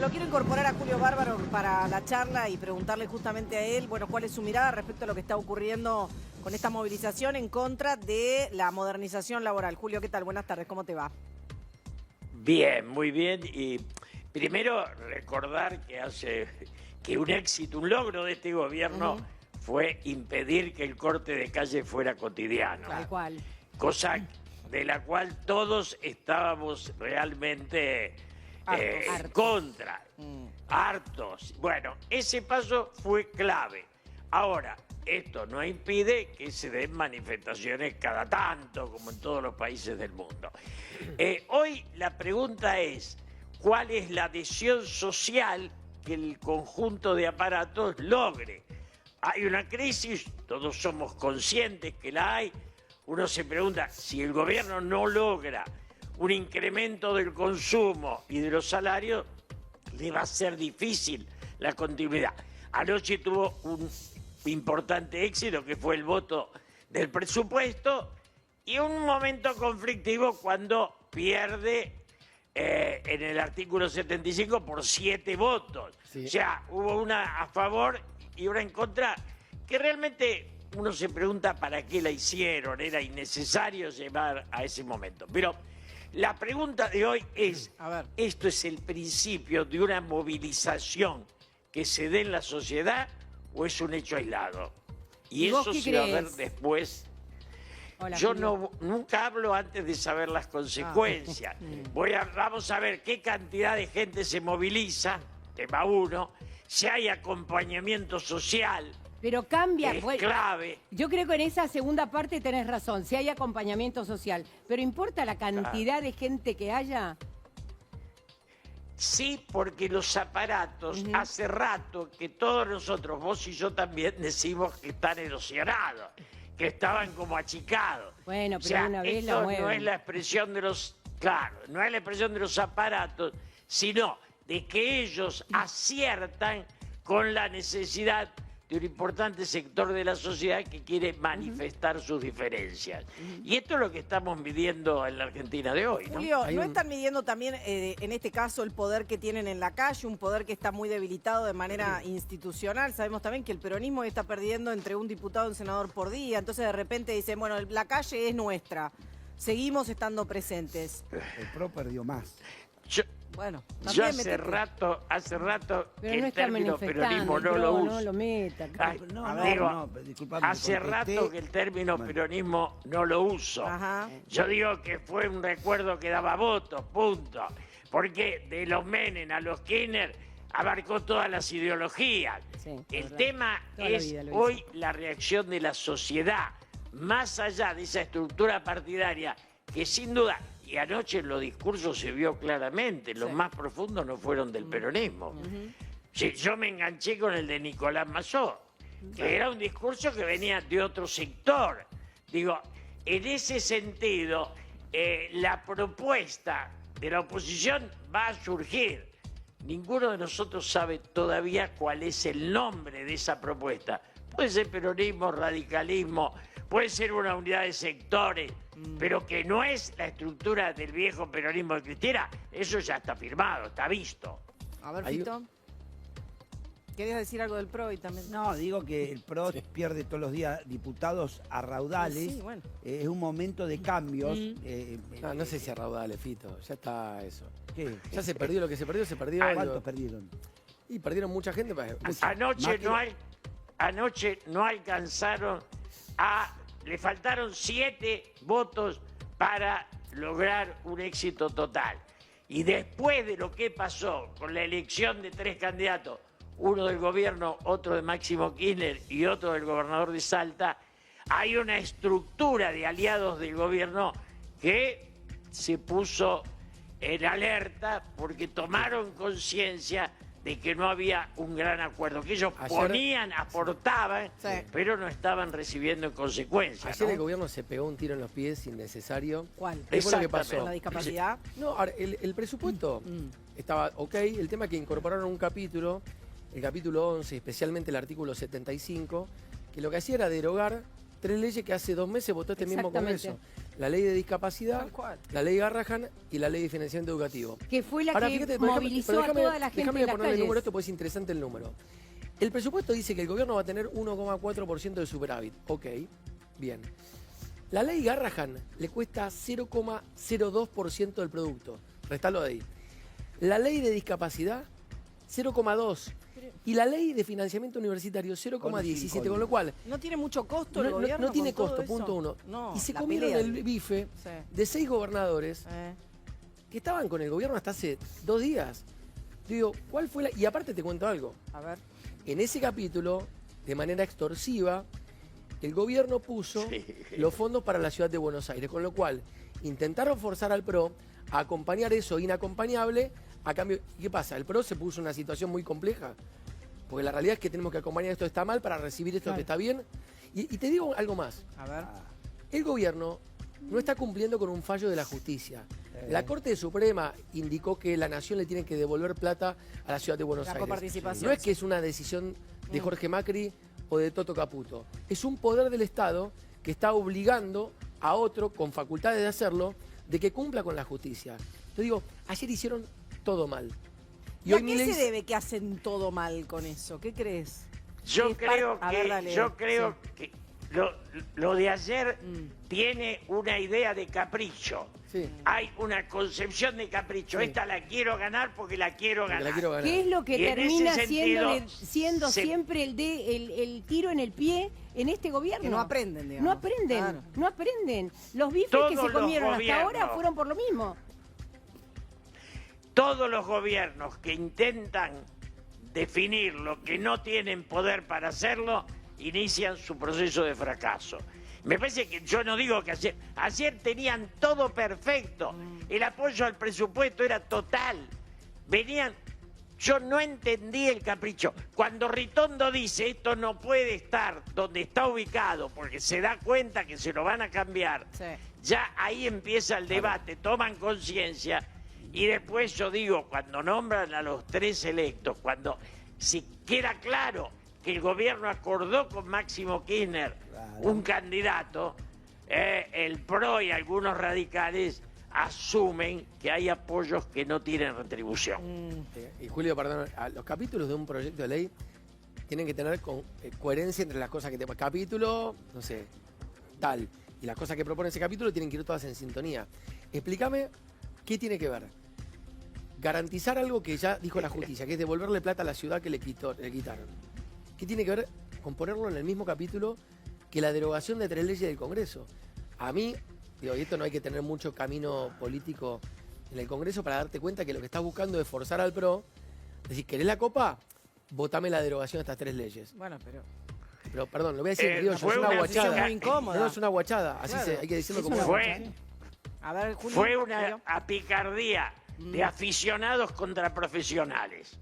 Lo quiero incorporar a Julio Bárbaro para la charla y preguntarle justamente a él, bueno, cuál es su mirada respecto a lo que está ocurriendo con esta movilización en contra de la modernización laboral. Julio, ¿qué tal? Buenas tardes, ¿cómo te va? Bien, muy bien. Y primero recordar que un éxito, un logro de este gobierno fue impedir que el corte de calle fuera cotidiano. Tal cual. Cosa de la cual todos estábamos realmente en contra, hartos. Bueno, ese paso fue clave. Ahora, esto no impide que se den manifestaciones cada tanto, como en todos los países del mundo. Hoy la pregunta es, ¿cuál es la adhesión social que el conjunto de aparatos logre? Hay una crisis, todos somos conscientes que la hay. Uno se pregunta, si el gobierno no logra un incremento del consumo y de los salarios, le va a ser difícil la continuidad. Anoche tuvo un importante éxito, que fue el voto del presupuesto, y un momento conflictivo cuando pierde en el artículo 75 por 7 votos. Sí. O sea, hubo una a favor y una en contra, que realmente uno se pregunta para qué la hicieron, era innecesario llevar a ese momento. Pero la pregunta de hoy es, ¿esto es el principio de una movilización que se dé en la sociedad o es un hecho aislado? Y eso se va a ver después. Hola, yo nunca hablo antes de saber las consecuencias. Vamos a ver qué cantidad de gente se moviliza, tema 1, si hay acompañamiento social. Pero cambia, es clave. Yo creo que en esa segunda parte tenés razón, si hay acompañamiento social, pero ¿importa la cantidad de gente que haya? Sí, porque los aparatos, hace rato que todos nosotros, vos y yo también, decimos que están erosionados, que estaban como achicados. Bueno, pero o sea, una vez esto lo mueven. No es la expresión de los, no es la expresión de los aparatos, sino de que ellos aciertan con la necesidad de un importante sector de la sociedad que quiere manifestar sus diferencias. Y esto es lo que estamos midiendo en la Argentina de hoy, ¿no? Julio, ¿no están midiendo también, en este caso, el poder que tienen en la calle, un poder que está muy debilitado de manera institucional? Sabemos también que el peronismo está perdiendo entre un diputado y un senador por día, entonces de repente dicen, bueno, la calle es nuestra, seguimos estando presentes. El PRO perdió más. Bueno, yo hace rato pero el no está término peronismo no lo uso. No lo meta. Hace rato que el término peronismo no lo uso. Yo digo que fue un recuerdo que daba votos, punto. Porque de los Menem a los Kirchner abarcó todas las ideologías. Sí, el tema es hoy la reacción de la sociedad, más allá de esa estructura partidaria que sin duda... Y anoche en los discursos se vio claramente, los más profundos no fueron del peronismo. Sí, yo me enganché con el de Nicolás Massó, que era un discurso que venía de otro sector. Digo, en ese sentido, la propuesta de la oposición va a surgir. Ninguno de nosotros sabe todavía cuál es el nombre de esa propuesta. Puede ser peronismo, radicalismo, puede ser una unidad de sectores, pero que no es la estructura del viejo peronismo de Cristina, eso ya está firmado, está visto. A ver, Fito. ¿Querías decir algo del PRO y también? No, digo que el PRO pierde todos los días diputados a raudales. Sí, bueno. Es un momento de cambios. No sé si a raudales, Fito. Ya está eso. ¿Qué? Ya se perdió lo que se perdió, se perdió. ¿Cuántos perdieron? Y perdieron mucha gente. Anoche no alcanzaron le faltaron 7 votos para lograr un éxito total. Y después de lo que pasó con la elección de 3 candidatos, uno del gobierno, otro de Máximo Kirchner y otro del gobernador de Salta, hay una estructura de aliados del gobierno que se puso en alerta porque tomaron conciencia de que no había un gran acuerdo, que ellos ponían, aportaban, pero no estaban recibiendo en consecuencia. Ayer el gobierno se pegó un tiro en los pies innecesario. ¿Cuál? ¿Qué fue lo que pasó? ¿La discapacidad? No, el presupuesto estaba ok, el tema es que incorporaron un capítulo, el capítulo 11, especialmente el artículo 75, que lo que hacía era derogar 3 leyes que hace 2 meses votó este mismo Congreso. la ley de discapacidad, Tal cual. la ley Garrahan y la ley de financiamiento educativo. Que fue la Ahora, que fíjate, pero movilizó pero a toda la gente déjame en las ponerle el calles. número a esto porque es interesante el número. El presupuesto dice que el gobierno va a tener 1,4% de superávit. Ok, bien. La ley Garrahan le cuesta 0,02% del producto. Restalo de ahí. La ley de discapacidad, 0,2%. Y la ley de financiamiento universitario, 0,17%. Con lo cual, ¿No tiene mucho costo el no gobierno tiene con todo costo, eso? punto uno. No, y se la comieron pelea. el bife Sí. de 6 gobernadores que estaban con el gobierno hasta hace 2 días. Digo, ¿cuál fue la...? Y aparte te cuento algo. A ver. En ese capítulo, de manera extorsiva, el gobierno puso los fondos para la ciudad de Buenos Aires, con lo cual intentaron forzar al PRO a acompañar eso inacompañable a cambio... ¿Y qué pasa? El PRO se puso en una situación muy compleja, porque la realidad es que tenemos que acompañar esto que está mal para recibir esto que está bien. Y te digo algo más. A ver. El gobierno no está cumpliendo con un fallo de la justicia. La Corte Suprema indicó que la nación le tiene que devolver plata a la ciudad de Buenos La Aires. coparticipación, No es que es una decisión de Jorge Macri o de Toto Caputo. Es un poder del Estado que está obligando a otro, con facultades de hacerlo, de que cumpla con la justicia. Te digo, ayer hicieron todo mal. ¿Y a hoy qué Milei se debe que hacen todo mal con eso? ¿Qué crees? Yo Es creo a ver, dale. que lo de ayer tiene una idea de capricho. Sí. Hay una concepción de capricho. Sí. Esta la quiero ganar porque la quiero porque ganar. la quiero ganar. ¿Qué es lo que Y en termina ese siendo, sentido, siendo se- siempre el tiro en el pie en este gobierno? Que no aprenden, digamos. No aprenden, Claro. no aprenden. Los bifes Todos que se los comieron hasta ahora gobiernos. fueron por lo mismo. Todos los gobiernos que intentan definir lo que no tienen poder para hacerlo, inician su proceso de fracaso. Me parece que yo no digo que ayer tenían todo perfecto, el apoyo al presupuesto era total, yo no entendí el capricho. Cuando Ritondo dice esto no puede estar donde está ubicado porque se da cuenta que se lo van a cambiar, Sí. ya ahí empieza el debate, toman conciencia y después yo digo, cuando nombran a los 3 electos, cuando si queda claro que el gobierno acordó con Máximo Kirchner un candidato, el PRO y algunos radicales asumen que hay apoyos que no tienen retribución. Y Julio, perdón, los capítulos de un proyecto de ley tienen que tener coherencia entre las cosas que te... Capítulo, no sé, tal. Y las cosas que propone ese capítulo tienen que ir todas en sintonía. Explícame qué tiene que ver. Garantizar algo que ya dijo la justicia, que es devolverle plata a la ciudad que le quitaron. ¿Qué tiene que ver con ponerlo en el mismo capítulo que la derogación de 3 leyes del Congreso? A mí, digo, y esto no hay que tener mucho camino político en el Congreso para darte cuenta que lo que estás buscando es forzar al PRO. Es decir, ¿querés la copa? Votame la derogación de estas 3 leyes. Bueno, pero... Pero, perdón, lo voy a decir en criollo, fue es una una guachada. decisión muy incómoda. No, es una guachada, así Claro. hay que decirlo Es como una es. Fue, A ver, Julio. fue una Julio. picardía de aficionados contra profesionales.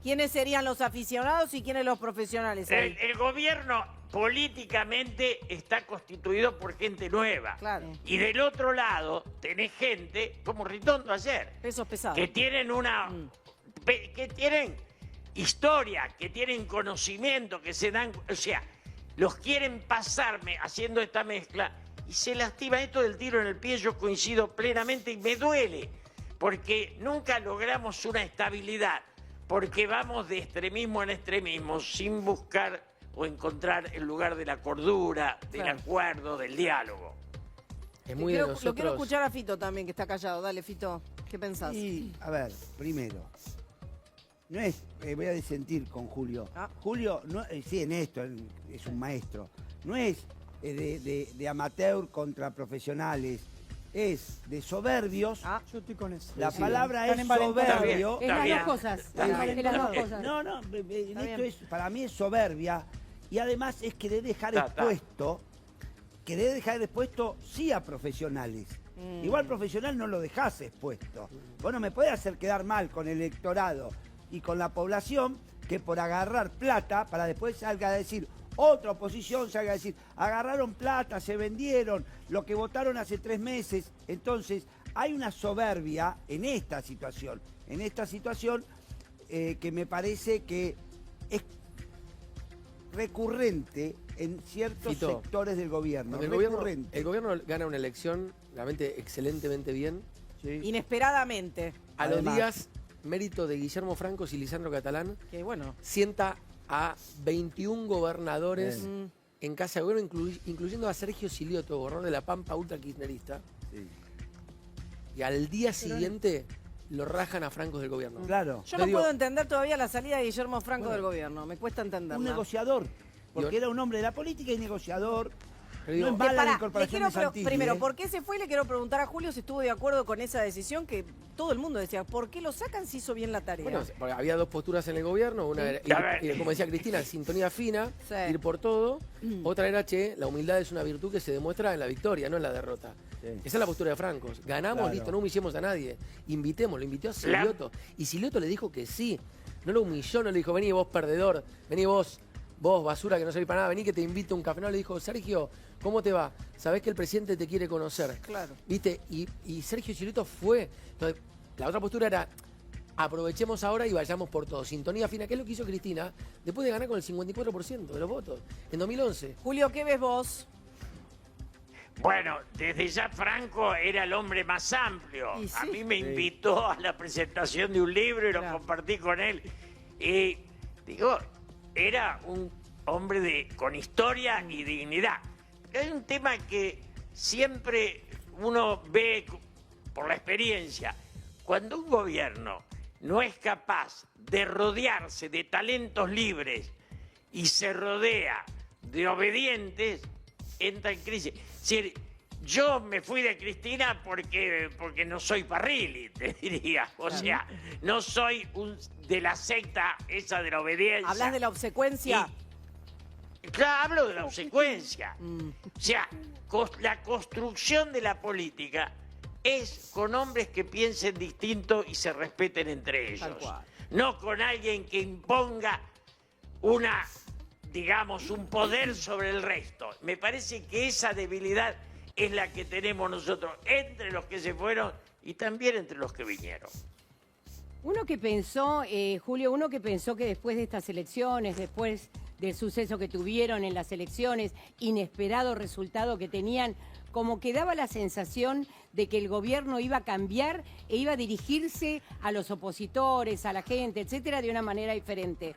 ¿Quiénes serían los aficionados y quiénes los profesionales? ahí? El gobierno políticamente está constituido por gente nueva. Claro. Y del otro lado tenés gente, como Ritondo ayer, Pesos pesados. que tienen que tienen historia, que tienen conocimiento, que se dan, o sea, los quieren pasarme haciendo esta mezcla y se lastima esto del tiro en el pie. Yo coincido plenamente y me duele porque nunca logramos una estabilidad, porque vamos de extremismo en extremismo sin buscar o encontrar el lugar de la cordura, del Claro. acuerdo, del diálogo. Es muy de Lo quiero nosotros. escuchar a Fito también, que está callado. Dale, Fito, ¿qué pensás? Y, a ver, primero, no es, voy a disentir con Julio. Ah. Julio, no, sí, en esto, él es un maestro. No es de amateur contra profesionales, es de soberbios. Ah, Yo estoy con eso. La Sí. palabra Están es envalentados. soberbio. Es Está las bien. dos cosas. Está Es bien. las dos cosas. No, en esto bien. es, para mí es soberbia y además es querer dejar expuesto sí a profesionales. Igual profesional no lo dejás expuesto. Vos no me podés hacer quedar mal con el electorado y con la población que por agarrar plata para después salga a decir otra oposición, salga a decir agarraron plata, se vendieron, lo que votaron hace 3 meses. Entonces hay una soberbia en esta situación. Que me parece que es recurrente en ciertos Fito, sectores del gobierno. el gobierno gana una elección realmente excelentemente bien. Sí. Inesperadamente. A Además. los días, mérito de Guillermo Franco y Lisandro Catalán, Que bueno. sienta a 21 gobernadores Mm. en casa de gobierno, incluyendo a Sergio Silioto, gobernador de La Pampa, ultra kirchnerista. Sí. Y al día siguiente lo rajan a Franco del gobierno. Claro. Yo Te no digo- puedo entender todavía la salida de Guillermo Franco del gobierno. Me cuesta entenderla. Un negociador. Porque Yo- era un hombre de la política y negociador. Pero digo, No es mala Pará, la le incorporación quiero de Santilli, primero, ¿eh? ¿por qué se fue? Le quiero preguntar a Julio si estuvo de acuerdo con esa decisión que todo el mundo decía, ¿por qué lo sacan si hizo bien la tarea? bueno, porque había dos posturas en el gobierno, una era, ir, como decía Cristina, sintonía fina, Sí. ir por todo. Otra era, che, la humildad es una virtud que se demuestra en la victoria, no en la derrota. Sí. Esa es la postura de Francos. Ganamos, Claro. listo, no humillemos a nadie. Invitémoslo, invitó a Silioto. Y Silioto le dijo que sí. No lo humilló, no le dijo, vení vos perdedor, vení vos basura que no servís para nada, vení que te invito a un café. No, le dijo, Sergio, ¿cómo te va? Sabés que el presidente te quiere conocer. Claro. ¿Viste? Y Sergio Silioto fue. Entonces, la otra postura era, aprovechemos ahora y vayamos por todo. Sintonía fina, que es lo que hizo Cristina, después de ganar con el 54% de los votos, en 2011. Julio, ¿qué ves vos? Bueno, desde ya Franco era el hombre más amplio. Y sí. A mí me invitó a la presentación de un libro y lo Claro. compartí con él. Y digo, era un hombre con historia y dignidad. Hay un tema que siempre uno ve por la experiencia. Cuando un gobierno no es capaz de rodearse de talentos libres y se rodea de obedientes, entra en crisis. Es decir, yo me fui de Cristina porque no soy Parrilli, te diría. O sea, no soy de la secta esa de la obediencia. ¿Hablas de la obsecuencia? Claro, hablo de la obsecuencia. O sea, la construcción de la política es con hombres que piensen distinto y se respeten entre ellos. Tal cual. No con alguien que imponga digamos, un poder sobre el resto. Me parece que esa debilidad es la que tenemos nosotros entre los que se fueron y también entre los que vinieron. Uno que pensó, Julio, uno que pensó que después de estas elecciones, después del suceso que tuvieron en las elecciones, inesperado resultado que tenían, como que daba la sensación de que el gobierno iba a cambiar e iba a dirigirse a los opositores, a la gente, etcétera, de una manera diferente.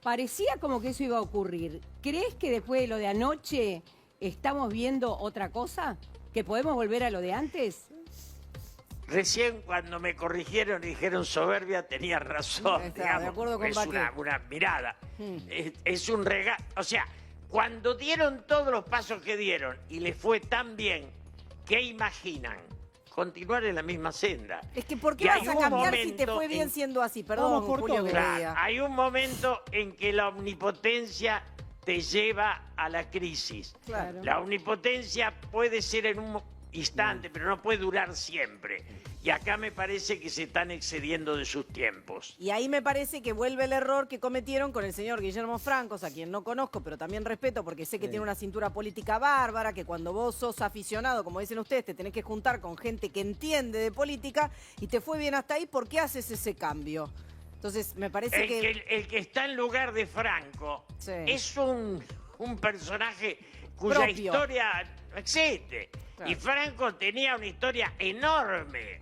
Parecía como que eso iba a ocurrir. ¿Crees que después de lo de anoche estamos viendo otra cosa? ¿Que podemos volver a lo de antes? Recién cuando me corrigieron y dijeron soberbia, tenía razón. Está, digamos, de acuerdo con es Baquet. una mirada. Es un regalo. O sea, cuando dieron todos los pasos que dieron y les fue tan bien, ¿qué imaginan? Continuar en la misma senda. Es que ¿por qué Y vas hay a un cambiar si te momento fue bien en- siendo así? Perdón, Vamos por Julio, todo. que te Claro, diga. hay un momento en que la omnipotencia te lleva a la crisis. Claro. La omnipotencia puede ser en un instante, pero no puede durar siempre. Y acá me parece que se están excediendo de sus tiempos. Y ahí me parece que vuelve el error que cometieron con el señor Guillermo Francos, a quien no conozco, pero también respeto porque sé que tiene una cintura política bárbara, que cuando vos sos aficionado, como dicen ustedes, te tenés que juntar con gente que entiende de política y te fue bien hasta ahí, ¿por qué haces ese cambio? Entonces, me parece El que está en lugar de Franco Sí. es un personaje cuya Propio. historia no existe. Claro. Y Franco tenía una historia enorme.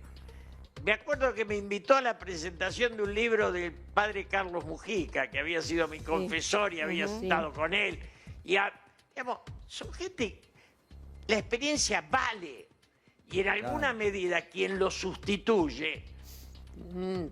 Me acuerdo que me invitó a la presentación de un libro del padre Carlos Mujica, que había sido mi confesor y había estado con él. Y, digamos, son gente, la experiencia vale. Y en alguna medida quien lo sustituye,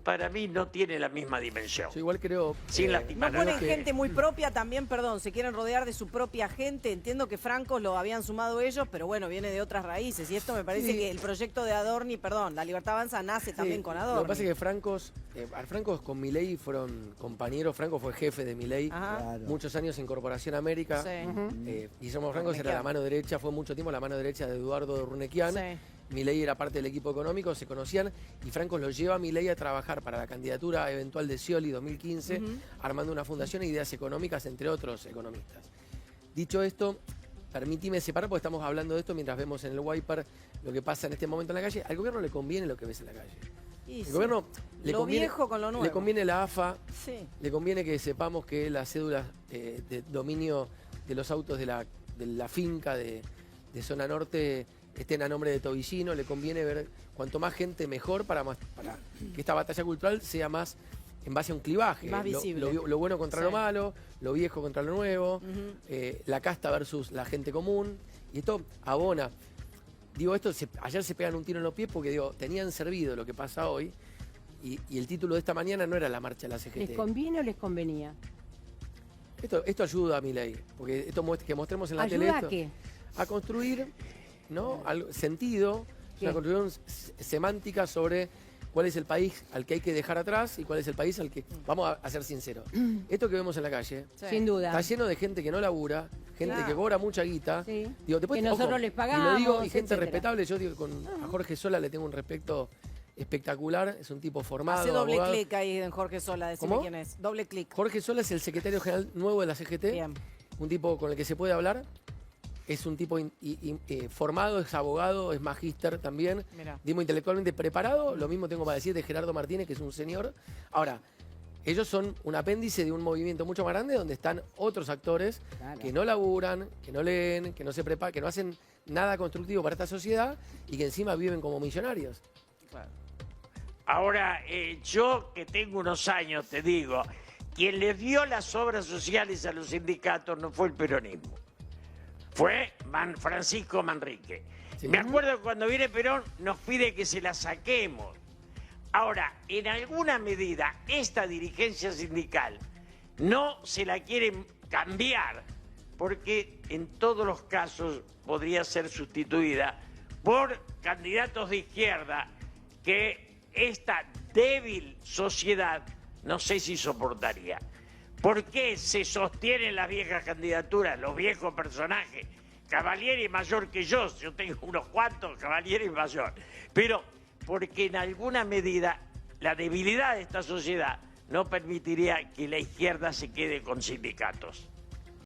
para mí no tiene la misma dimensión. Yo igual creo... Sin no lastimar a ponen nadie. gente muy propia también, perdón, se quieren rodear de su propia gente. Entiendo que Francos lo habían sumado ellos, pero bueno, viene de otras raíces. Y esto me parece Sí. que el proyecto de Adorni, perdón, La Libertad Avanza nace también Sí, con Lo Adorni. que pasa es que Francos con Milei fueron compañeros. Franco fue jefe de Milei Ajá. Claro. muchos años en Corporación América. Sí. Guillermo Francos era la mano derecha, fue mucho tiempo la mano derecha de Eduardo Runequian. Sí. Milei era parte del equipo económico, se conocían y Francos lo lleva a Milei a trabajar para la candidatura eventual de Scioli 2015, armando una fundación e ideas económicas, entre otros economistas. Dicho esto, permíteme separar porque estamos hablando de esto mientras vemos en el wiper lo que pasa en este momento en la calle. Al gobierno le conviene lo que ves en la calle. Y El sí. gobierno le Lo conviene, viejo con lo nuevo. le conviene la AFA, Sí. le conviene que sepamos que las cédulas de dominio de los autos de la finca de Zona Norte estén a nombre de Tobillino. Le conviene ver cuanto más gente mejor para que esta batalla cultural sea más en base a un clivaje. Más visible. Lo bueno contra lo malo, lo viejo contra lo nuevo, la casta versus la gente común. Y esto abona. Digo, ayer se pegan un tiro en los pies porque digo, tenían servido lo que pasa hoy y el título de esta mañana no era la marcha de la CGT. ¿Les conviene o les convenía? Esto ayuda a mi ley, porque esto que mostremos en la tele. ¿Ayuda a qué? A construir, ¿no? Sentido, una construcción semántica sobre cuál es el país al que hay que dejar atrás y cuál es el país al que... Vamos a ser sinceros. Esto que vemos en la calle Sin duda. está lleno de gente que no labura, gente que cobra mucha guita. Sí. Digo, después, Que nosotros les pagamos, y gente etcétera. respetable. Yo digo, a Jorge Sola le tengo un respeto espectacular. Es un tipo formado, Hace doble abogado. clic ahí en Jorge Sola, decime ¿Cómo? quién es. Doble clic. Jorge Sola es el secretario general nuevo de la CGT. Bien. Un tipo con el que se puede hablar. Es un tipo formado, es abogado, es magíster también. Mirá. Digo, intelectualmente preparado. Lo mismo tengo para decir de Gerardo Martínez, que es un señor. Ahora, ellos son un apéndice de un movimiento mucho más grande donde están otros actores que no laburan, que no leen, que no se preparan, que no hacen nada constructivo para esta sociedad y que encima viven como millonarios. Ahora, yo que tengo unos años, te digo, quien les dio las obras sociales a los sindicatos no fue el peronismo. Fue Francisco Manrique. Sí. Me acuerdo que cuando viene Perón nos pide que se la saquemos. Ahora, en alguna medida, esta dirigencia sindical no se la quieren cambiar porque en todos los casos podría ser sustituida por candidatos de izquierda que esta débil sociedad no sé si soportaría. ¿Por qué se sostienen las viejas candidaturas, los viejos personajes? Cavalieri mayor que yo tengo unos cuantos, Cavalieri mayor. Pero porque en alguna medida la debilidad de esta sociedad no permitiría que la izquierda se quede con sindicatos.